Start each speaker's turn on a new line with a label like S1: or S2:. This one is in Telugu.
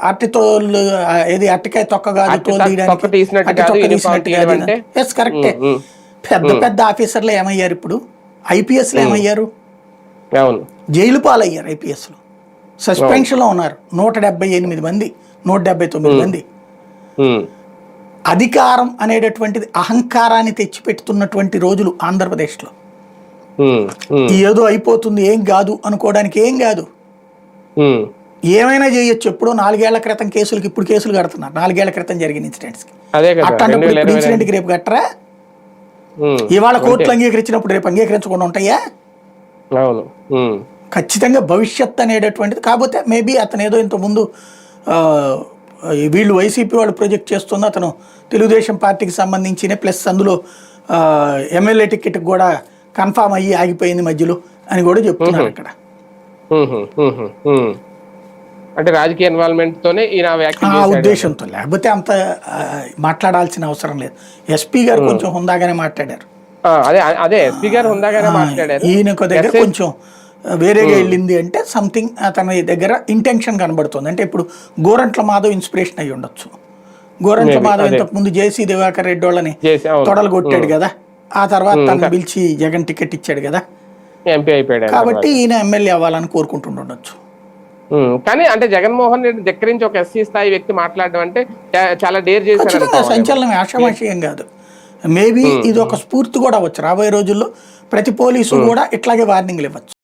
S1: అట్టి తోలు ఏది అట్టికాయ తొక్క కాదు తోలు
S2: తొక్క తీసినట్టు
S1: అట్టి
S2: కాదు,
S1: తొక్క
S2: యూనిఫామ్
S1: తీసినట్టు
S2: తీయడం
S1: కాదు.
S2: అంటే
S1: ఎస్ కరెక్టే. పెద్ద పెద్ద ఆఫీసర్లు ఏమయ్యారు ఇప్పుడు? ఐపీఎస్లు ఏమయ్యారు?
S2: అవును,
S1: జైలు పాలయ్యారు. ఐపీఎస్లు సస్పెన్షన్లో ఉన్నారు 178 మంది, 179 మంది. అధికారం అనేటటువంటిది అహంకారాన్ని తెచ్చిపెడుతున్నటువంటి రోజులు ఆంధ్రప్రదేశ్లో. ఏదో అయిపోతుంది ఏం కాదు అనుకోవడానికి ఏం కాదు, ఏమైనా చేయొచ్చు. ఎప్పుడో 4 ఏళ్ల క్రితం కేసులకి ఇప్పుడు కేసులు కడుతున్నారు. 4 ఏళ్ల క్రితం జరిగిన ఇన్సిడెంట్స్కి. అట్లాంటప్పుడు ఇప్పుడు ఇన్సిడెంట్కి రేపు కట్టరా? ఇవాళ కోర్టులు అంగీకరించినప్పుడు రేపు అంగీకరించకుండా ఉంటాయా? ఖచ్చితంగా భవిష్యత్ అనేటటువంటిది. కాకపోతే మేబీ అతను ఏదో ఇంతకుముందు వీళ్ళు వైసీపీ వాళ్ళు ప్రొజెక్ట్ చేస్తుంది అతను తెలుగుదేశం పార్టీకి సంబంధించిన ప్లస్ అందులో ఎమ్మెల్యే టికెట్ కూడా కన్ఫామ్ అయ్యి ఆగిపోయింది మధ్యలో అని కూడా చెప్తున్నారు అక్కడ.
S2: అంటే రాజకీయ ఇన్వాల్వ్మెంట్ తోనే
S1: ఆ ఉద్దేశంతో, లేకపోతే అంత మాట్లాడాల్సిన అవసరం లేదు. ఎస్పీ గారు కొంచెం హుందాగానే మాట్లాడారు. ఈయన దగ్గర కొంచెం వేరేగా వెళ్ళింది అంటే సంథింగ్ అతని దగ్గర ఇంటెన్షన్ కనబడుతుంది. అంటే ఇప్పుడు గోరంట్ల మాధవ్ ఇన్స్పిరేషన్ అయ్యి ఉండొచ్చు. గోరంట్ల మాధవ్ ఇంతకు ముందు జేసీ దివాకర్ రెడ్డి వాళ్ళని తొడలు కొట్టాడు కదా, ఆ తర్వాత తను పిలిచి జగన్ టికెట్ ఇచ్చాడు కదా,
S2: ఎంపీ అయిపోయాడు.
S1: కాబట్టి ఈయన ఎమ్మెల్యే అవ్వాలని కోరుకుంటుండొచ్చు.
S2: కానీ అంటే జగన్మోహన్ రెడ్డి దగ్గర నుంచి ఒక ఎస్సీ స్థాయి వ్యక్తి మాట్లాడడం అంటే చాలా డేర్ చేశారు.
S1: సంచలనం, ఆషామాషీయం కాదు. మేబీ ఇది ఒక స్ఫూర్తి కూడా అవ్వచ్చు. రాబోయే రోజుల్లో ప్రతి పోలీసు కూడా ఇట్లాగే వార్నింగ్లు ఇవ్వచ్చు.